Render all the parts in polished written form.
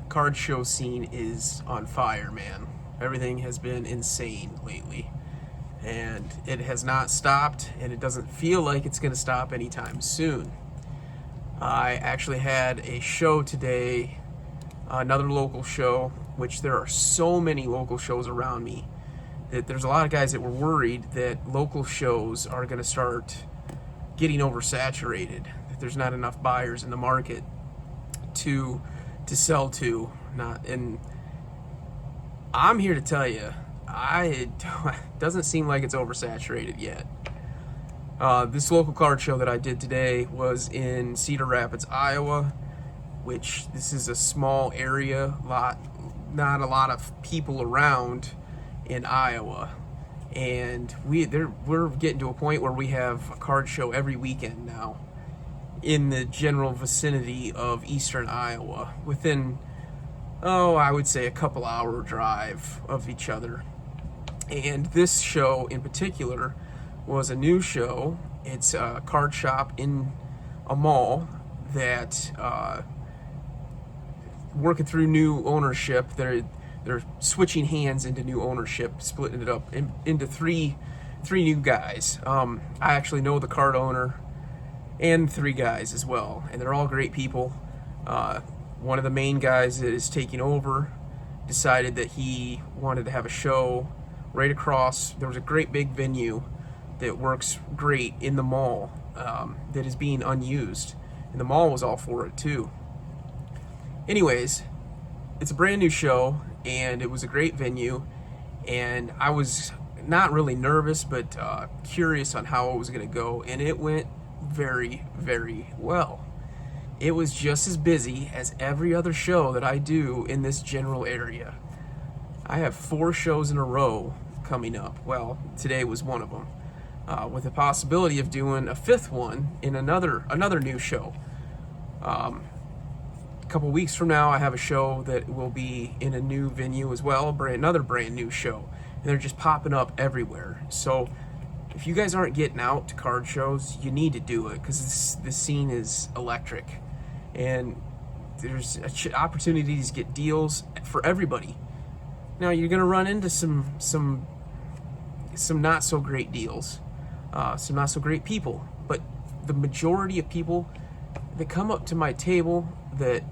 card show scene is on fire, man. Everything has been insane lately, and it has not stopped, and it doesn't feel like it's going to stop anytime soon. I actually had a show today, another local show, which there are so many local shows around me that there's a lot of guys that were worried that local shows are going to start getting oversaturated, that there's not enough buyers in the market to sell to. And I'm here to tell you, it doesn't seem like it's oversaturated yet. This local card show that I did today was in Cedar Rapids, Iowa, which this is a small area, not a lot of people around in Iowa, and we're getting to a point where we have a card show every weekend now in the general vicinity of eastern Iowa, within I would say a couple hour drive of each other. And this show in particular was a new show. It's a card shop in a mall that working through new ownership. They're switching hands into new ownership, splitting it up into three new guys. I actually know the card owner and three guys as well, and they're all great people. One of the main guys that is taking over decided that he wanted to have a show right across. There was a great big venue that works great in the mall that is being unused, and the mall was all for it too. Anyways, it's a brand new show, and it was a great venue, and I was not really nervous, but curious on how it was going to go, and it went very, very well. It was just as busy as every other show that I do in this general area. I have 4 shows in a row coming up. Well, today was one of them, with the possibility of doing a 5th one in another new show. A couple weeks from now, I have a show that will be in a new venue as well, another brand new show, and they're just popping up everywhere. So if you guys aren't getting out to card shows, you need to do it, because this scene is electric, and there's opportunities to get deals for everybody. Now you're going to run into some not so great deals, some not so great people, but the majority of people that come up to my table, that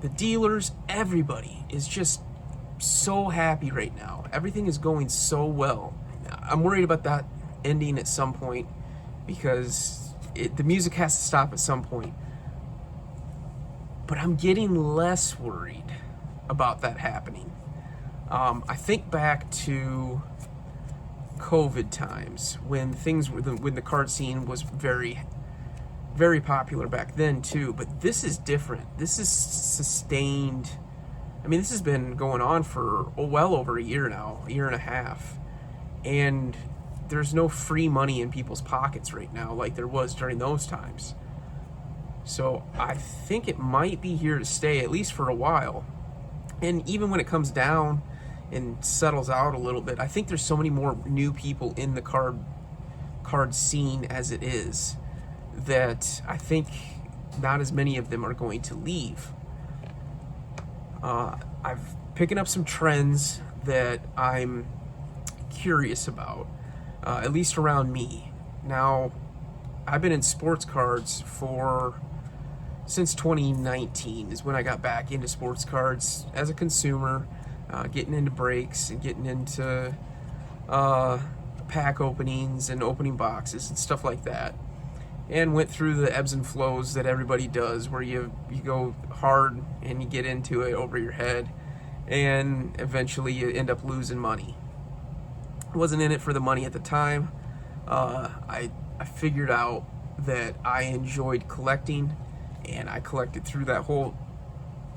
the dealers, everybody is just so happy right now. Everything is going so well. I'm worried about that ending at some point, because the music has to stop at some point. But I'm getting less worried about that happening. I think back to COVID times when when the card scene was very, very popular back then too. But this is different. This is sustained. I mean, this has been going on for well over a year now, a year and a half, and there's no free money in people's pockets right now like there was during those times. So I think it might be here to stay, at least for a while. And even when it comes down and settles out a little bit, I think there's so many more new people in the card scene as it is, that I think not as many of them are going to leave. I've picking up some trends that I'm curious about, at least around me. Now, I've been in sports cards since 2019 is when I got back into sports cards as a consumer, getting into breaks and getting into pack openings and opening boxes and stuff like that, and went through the ebbs and flows that everybody does, where you go hard and you get into it over your head, and eventually you end up losing money. I wasn't in it for the money at the time. I figured out that I enjoyed collecting, and I collected through that whole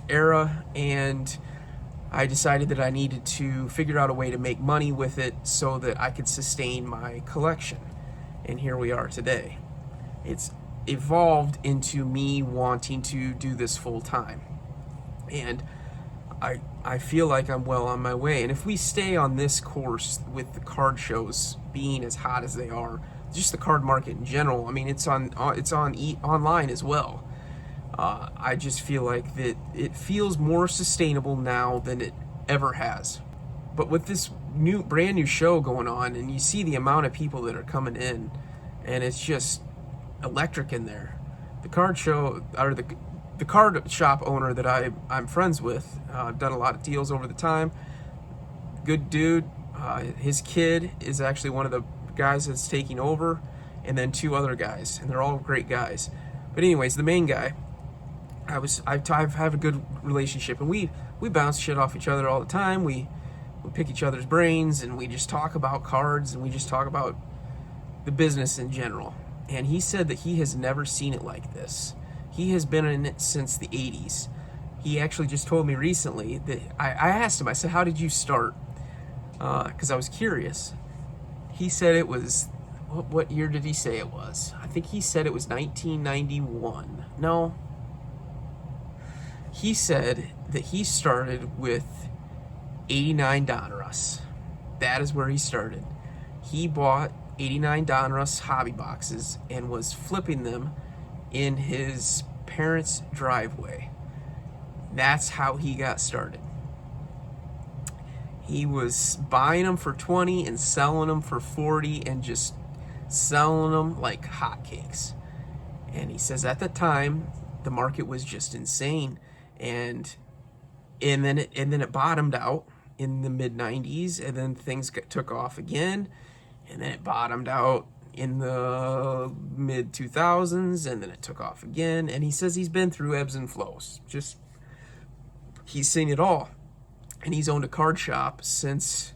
era, and I decided that I needed to figure out a way to make money with it so that I could sustain my collection. And here we are today. It's evolved into me wanting to do this full time, and I feel like I'm well on my way. And if we stay on this course with the card shows being as hot as they are, just the card market in general, I mean, it's online as well. I just feel like that it feels more sustainable now than it ever has. But with this brand new show going on, and you see the amount of people that are coming in, and it's just electric in there. The card show, or the card shop owner that I'm friends with, I've done a lot of deals over the time. Good dude. His kid is actually one of the guys that's taking over, and then two other guys, and they're all great guys. But anyways, the main guy, I have a good relationship, and we bounce shit off each other all the time. We pick each other's brains, and we just talk about cards, and we just talk about the business in general. And he said that he has never seen it like this. He has been in it since the 80s. He actually just told me recently that I asked him, I said, how did you start? Because I was curious. He said it was, what year did he say it was? I think he said it was 1991. No. He said that he started with 89 Donruss. That is where he started. He bought 89 Donruss hobby boxes and was flipping them in his parents' driveway. That's how he got started. He was buying them for 20 and selling them for 40 and just selling them like hotcakes. And he says at the time the market was just insane, and then it bottomed out in the mid 90s, and then things took off again, and then it bottomed out in the mid 2000s, and then it took off again. And he says he's been through ebbs and flows. Just, he's seen it all. And he's owned a card shop since,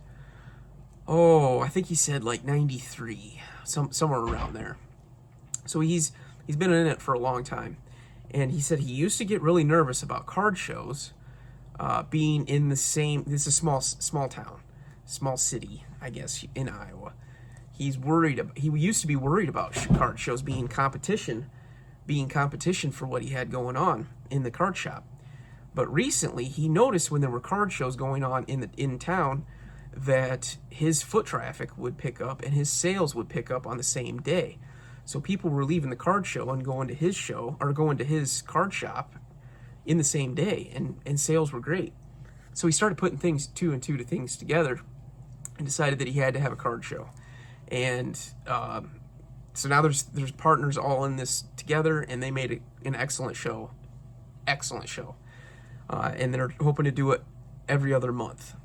I think he said like 93, somewhere around there. So he's been in it for a long time. And he said he used to get really nervous about card shows, being in the same, this is a small town, small city, I guess, in Iowa. He used to be worried about card shows being competition for what he had going on in the card shop. But recently, he noticed when there were card shows going on in town that his foot traffic would pick up and his sales would pick up on the same day. So people were leaving the card show and going to his show, or going to his card shop in the same day, and sales were great. So he started putting two and two things together and decided that he had to have a card show. And so now there's partners all in this together, and they made an excellent show. And they're hoping to do it every other month.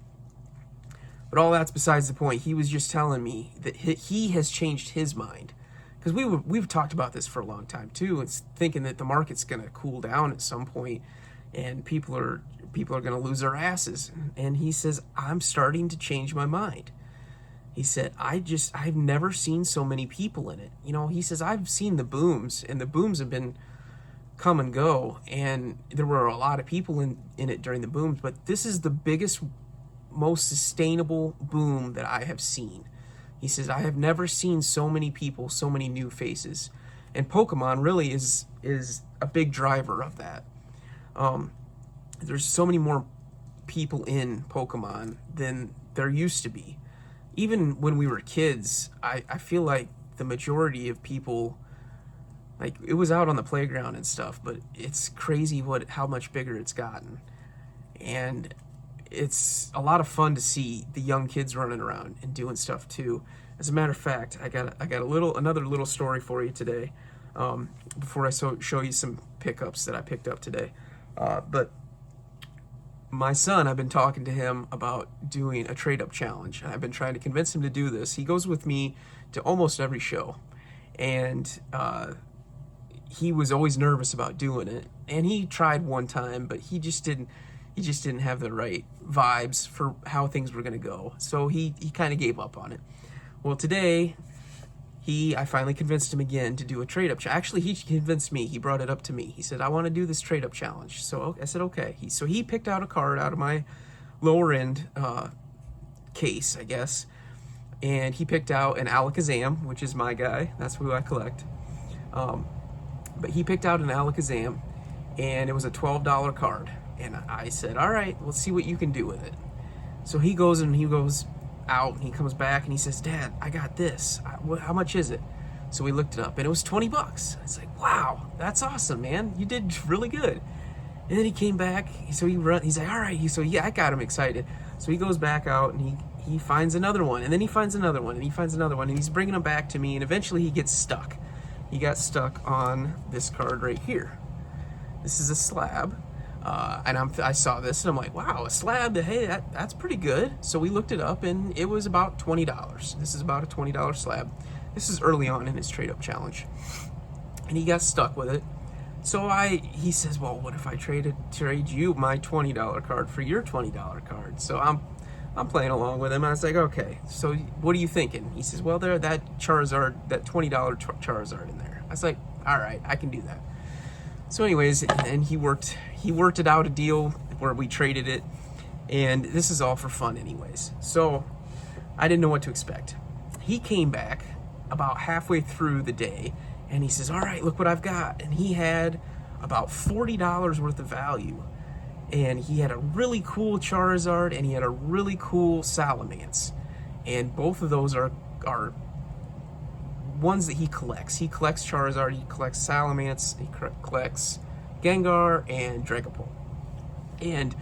But all that's besides the point. He was just telling me that he has changed his mind, because we've talked about this for a long time too. It's thinking that the market's going to cool down at some point, and people are going to lose their asses. And he says, I'm starting to change my mind. He said, I've never seen so many people in it. He says, I've seen the booms, and the booms have been come and go, and there were a lot of people in it during the booms, but this is the biggest, most sustainable boom that I have seen. He says, I have never seen so many people, so many new faces. And Pokemon really is a big driver of that. There's so many more people in Pokemon than there used to be. Even when we were kids, I feel like the majority of people, like, it was out on the playground and stuff, but it's crazy how much bigger it's gotten. And it's a lot of fun to see the young kids running around and doing stuff too. As a matter of fact, I got another little story for you today, before I show you some pickups that I picked up today. But my son, I've been talking to him about doing a trade-up challenge, and I've been trying to convince him to do this. He goes with me to almost every show, and he was always nervous about doing it. And he tried one time, but he just didn't have the right vibes for how things were going to go. So he kind of gave up on it. Well, today, I finally convinced him again to do a trade-up challenge. Actually, he convinced me. He brought it up to me. He said, I want to do this trade-up challenge. So I said, okay. So he picked out a card out of my lower-end case, I guess. And he picked out an Alakazam, which is my guy. That's who I collect. But he picked out an Alakazam, and it was a $12 card. And I said, all right, let's see what you can do with it. So he goes out, and he comes back, and he says, Dad, I got this. How much is it? So we looked it up, and it was $20. It's like, wow, that's awesome, man. You did really good. And then he came back, so he's like, all right. So yeah, I got him excited. So he goes back out, and he finds another one, and then he finds another one, and he finds another one, and he's bringing them back to me, and eventually he gets stuck. He got stuck on this card right here. This is a slab, and I saw this, and I'm like, wow, a slab, hey, that's pretty good. So we looked it up, and it was about $20. This is about a $20 slab. This is early on in his trade-up challenge, and he got stuck with it. So he says, well, what if I trade you my $20 card for your $20 card? So I'm playing along with him. I was like, okay, so what are you thinking? He says, well, there, that Charizard, that $20 Charizard in there. I was like, all right, I can do that. So anyways, and he worked it out, a deal where we traded it, and this is all for fun anyways. So I didn't know what to expect. He came back about halfway through the day, and he says, all right, look what I've got. And he had about $40 worth of value. And he had a really cool Charizard, and he had a really cool Salamence. And both of those are ones that he collects. He collects Charizard, he collects Salamence, he collects Gengar, and Dragapult. And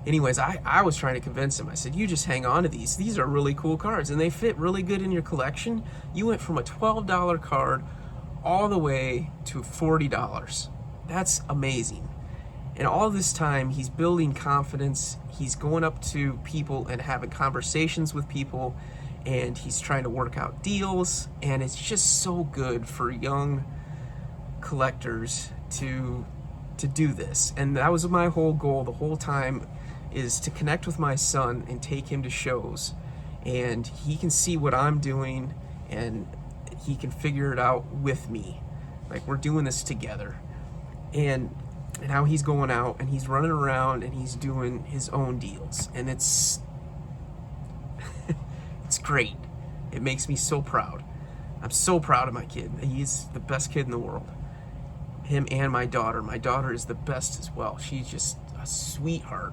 anyways, I was trying to convince him. I said, you just hang on to these. These are really cool cards, and they fit really good in your collection. You went from a $12 card all the way to $40. That's amazing. And all this time, he's building confidence. He's going up to people and having conversations with people, and he's trying to work out deals. And it's just so good for young collectors to do this. And that was my whole goal the whole time, is to connect with my son and take him to shows. And he can see what I'm doing, and he can figure it out with me. Like, we're doing this together. And now he's going out and he's running around and he's doing his own deals, and it's it's great. It makes me so proud. I'm so proud of my kid. He's the best kid in the world. Him and my daughter. My daughter is the best as well. She's just a sweetheart.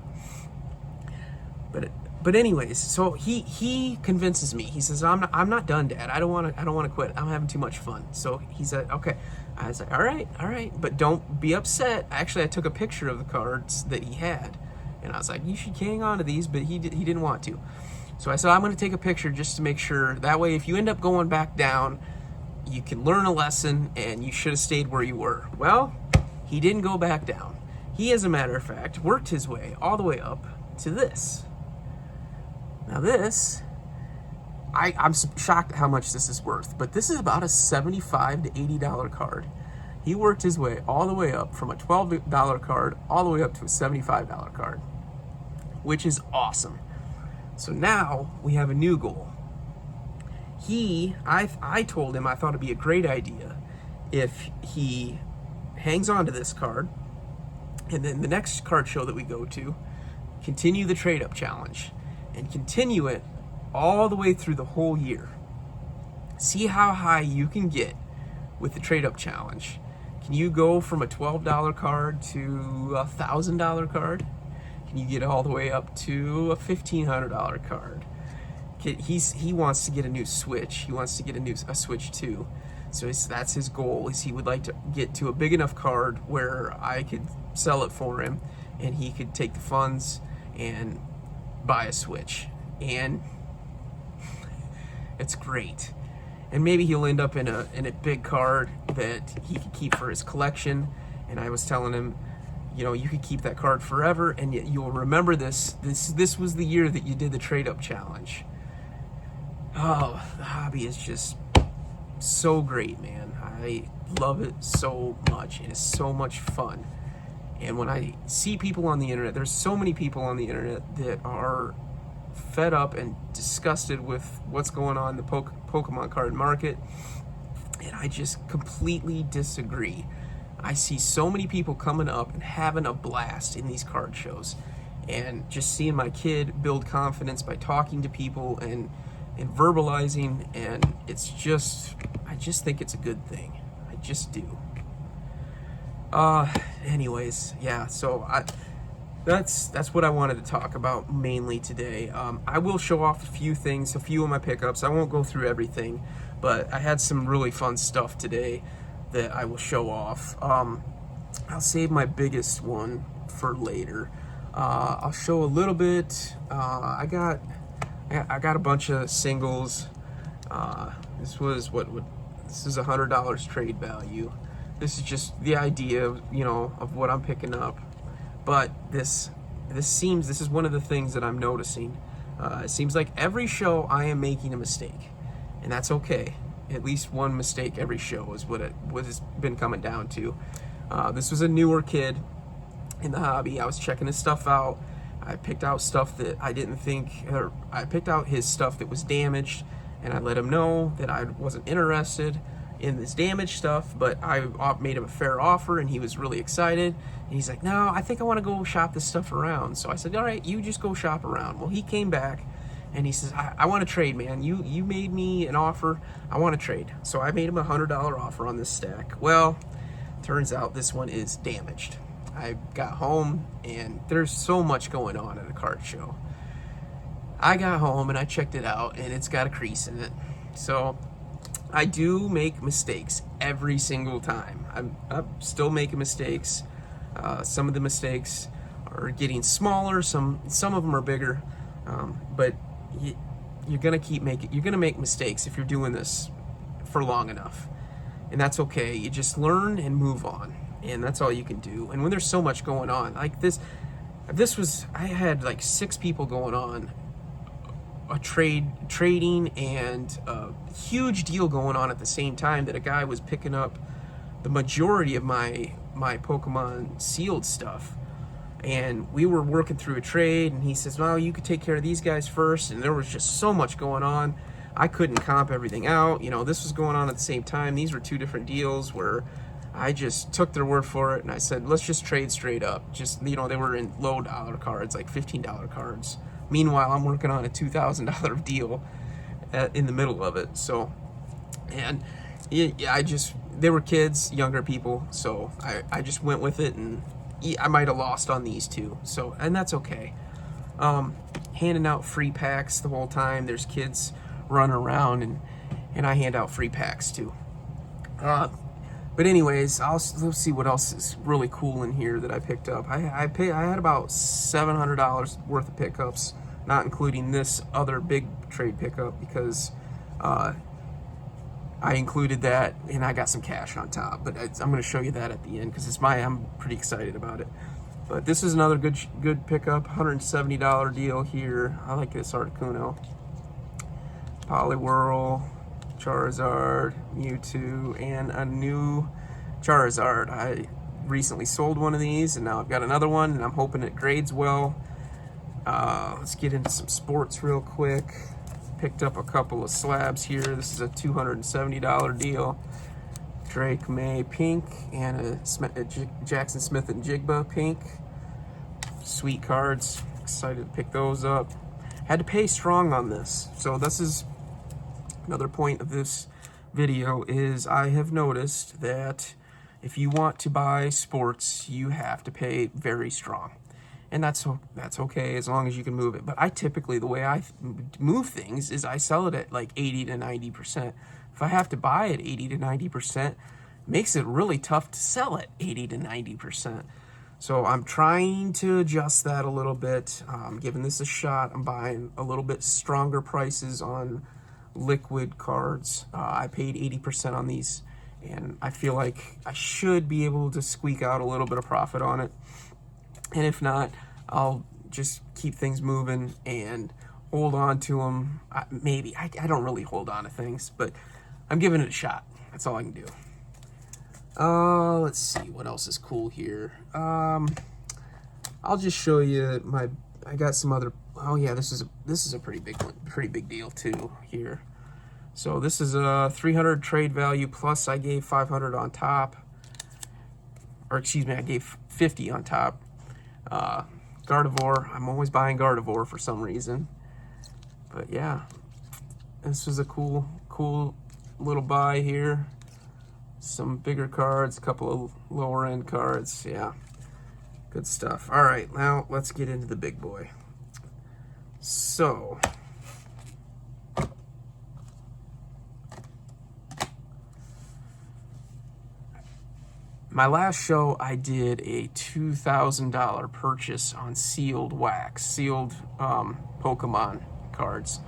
But anyways, so he convinces me. He says, I'm not done, Dad. I don't want to quit. I'm having too much fun. So he said, okay. I was like, all right, but don't be upset. Actually, I took a picture of the cards that he had, and I was like, you should hang on to these, but he didn't want to. So I said, I'm going to take a picture just to make sure. That way, if you end up going back down, you can learn a lesson, and you should have stayed where you were. Well, he didn't go back down. He, as a matter of fact, worked his way all the way up to this. Now this, I'm shocked at how much this is worth, but this is about a $75 to $80 card. He worked his way all the way up from a $12 card all the way up to a $75 card, which is awesome. So now we have a new goal. I told him I thought it'd be a great idea if he hangs on to this card, and then the next card show that we go to, continue the trade-up challenge, and continue it all the way through the whole year. See how high you can get with the trade-up challenge. Can you go from a $12 card to a $1,000 card? Can you get all the way up to a $1,500 card? He wants to get a new Switch. He wants to get a Switch 2. So that's his goal, is he would like to get to a big enough card where I could sell it for him, and he could take the funds and buy a Switch. And it's great. And maybe he'll end up in a big card that he could keep for his collection. And I was telling him, you could keep that card forever, and yet you'll remember this was the year that you did the trade-up challenge. Oh, the hobby is just so great, man. I love it so much. It is so much fun. And when I see people on the internet, there's so many people on the internet that are fed up and disgusted with what's going on in the Pokemon card market, and I just completely disagree. I see so many people coming up and having a blast in these card shows, and just seeing my kid build confidence by talking to people and verbalizing, and I just think it's a good thing. I just do. Anyways, yeah, so that's what I wanted to talk about mainly today. I will show off a few things, a few of my pickups. I won't go through everything, but I had some really fun stuff today that I will show off. I'll save my biggest one for later. I'll show a little bit. I got a bunch of singles. This was this is $100 trade value. This is just the idea of, of what I'm picking up. But this is one of the things that I'm noticing. It seems like every show I am making a mistake, and that's okay. At least one mistake every show is what it's been coming down to. This was a newer kid in the hobby. I was checking his stuff out. I picked out stuff that I didn't think, or I picked out his stuff that was damaged, and I let him know that I wasn't interested in this damaged stuff, but I made him a fair offer, and he was really excited. And he's like, no, I think I want to go shop this stuff around. So I said, all right, you just go shop around. Well, he came back and he says, I want to trade, man. You made me an offer. I want to trade. So I made him a $100 offer on this stack. Well, turns out this one is damaged. I got home and there's so much going on at a card show. I got home and I checked it out and it's got a crease in it. So I do make mistakes every single time. I'm still making mistakes. Some of the mistakes are getting smaller. Some of them are bigger. But you're gonna make mistakes if you're doing this for long enough, and that's okay. You just learn and move on, and that's all you can do. And when there's so much going on, like I had like 6 people going on, trading, and a huge deal going on at the same time, that a guy was picking up the majority of my Pokemon sealed stuff, and we were working through a trade, and he says, well, you could take care of these guys first. And there was just so much going on, I couldn't comp everything out. This was going on at the same time. These were 2 different deals where I just took their word for it, and I said, let's just trade straight up. Just, they were in low dollar cards, like $15 cards. Meanwhile, I'm working on a $2,000 deal in the middle of it. So, and yeah, they were kids, younger people, so I just went with it, and I might have lost on these 2. So, and that's okay. Handing out free packs the whole time. There's kids running around, and I hand out free packs too. But anyways, let's see what else is really cool in here that I picked up. I had about $700 worth of pickups, not including this other big trade pickup, because I included that and I got some cash on top. But I'm going to show you that at the end, because I'm pretty excited about it. But this is another good pickup, $170 deal here. I like this Articuno, Poliwhirl, Charizard, Mewtwo, and a new Charizard. I recently sold one of these, and now I've got another one, and I'm hoping it grades well. Let's get into some sports real quick. Picked up a couple of slabs here. This is a $270 deal. Drake May pink, and a Jackson Smith and Jigba pink. Sweet cards. Excited to pick those up. Had to pay strong on this. So this is another point of this video, is I have noticed that if you want to buy sports, you have to pay very strong. And that's okay, as long as you can move it. But I typically, the way I move things is I sell it at like 80 to 90%. If I have to buy it 80 to 90%, makes it really tough to sell it 80 to 90%. So I'm trying to adjust that a little bit. Giving this a shot. I'm buying a little bit stronger prices on liquid cards. I paid 80% on these, and I feel like I should be able to squeak out a little bit of profit on it. And if not, I'll just keep things moving and hold on to them. Maybe. I don't really hold on to things, but I'm giving it a shot. That's all I can do. Let's see what else is cool here. I'll just show you I got some other. Oh yeah, this is a pretty big one, pretty big deal too here. So this is a 300 trade value, plus I gave 500 on top, or excuse me, I gave 50 on top. Gardevoir. I'm always buying Gardevoir for some reason, but yeah, this was a cool little buy here. Some bigger cards, a couple of lower end cards. Yeah, Good stuff. All right, now let's get into the big boy. So, my last show, I did a $2,000 purchase on sealed wax, sealed Pokemon cards.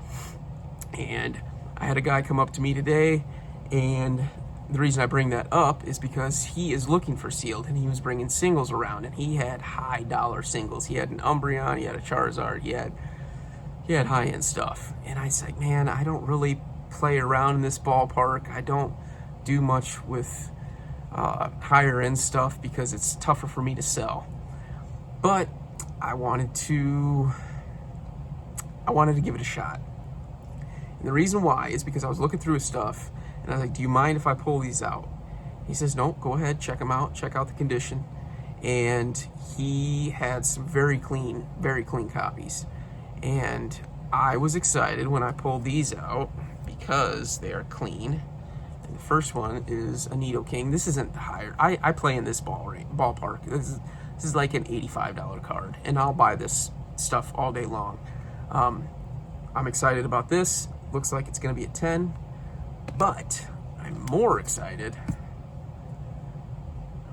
And I had a guy come up to me today, and the reason I bring that up is because he is looking for sealed, and he was bringing singles around, and he had high dollar singles. He had an Umbreon, he had a Charizard, he had high-end stuff. And I said, man, I don't really play around in this ballpark. I don't do much with higher end stuff because it's tougher for me to sell. But I wanted to give it a shot. And the reason why is because I was looking through his stuff, and I was like, do you mind if I pull these out? He says, no, go ahead, check them out, check out the condition. And he had some very clean copies. And I was excited when I pulled these out because they are clean. And the first one is a Nidoking. This isn't the higher. I play in this ballpark. This is like an $85 card, and I'll buy this stuff all day long. I'm excited about this. Looks like it's going to be a 10. But I'm more excited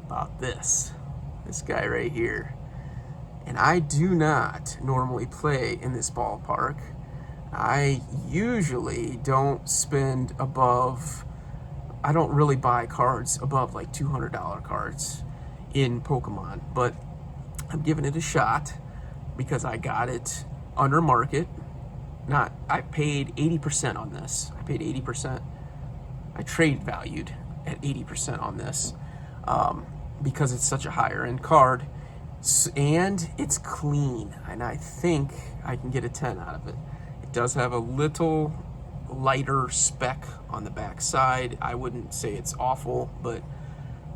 about this guy right here. And I do not normally play in this ballpark. I usually don't spend above, I don't really buy cards above like $200 cards in Pokemon, but I'm giving it a shot because I got it under market. I paid 80% on this. I paid 80%. I trade valued at 80% on this because it's such a higher end card, and it's clean, and I think I can get a 10 out of it. It does have a little lighter speck on the back side. I wouldn't say it's awful, but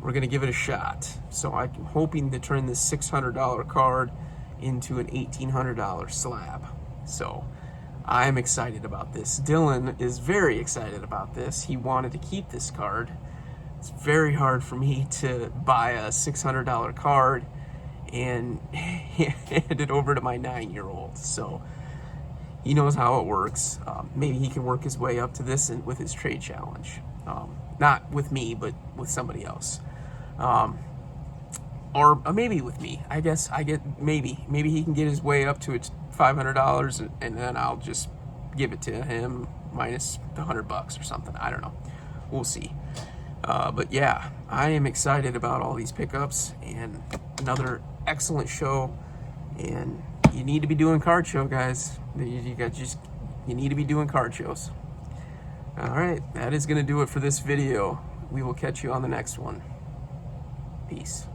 we're gonna give it a shot. So I'm hoping to turn this $600 card into an $1,800 slab. So I'm excited about this. Dylan is very excited about this. He wanted to keep this card. It's very hard for me to buy a $600 card and hand it over to my 9-year-old. So he knows how it works. Maybe he can work his way up to this and with his trade challenge. Not with me, but with somebody else. Or maybe with me. I guess maybe he can get his way up to it. $500, and then I'll just give it to him minus the $100 or something. I don't know. We'll see. But yeah, I am excited about all these pickups and another excellent show. And you need to be doing card show, guys. You need to be doing card shows. All right, that is going to do it for this video. We will catch you on the next one. Peace.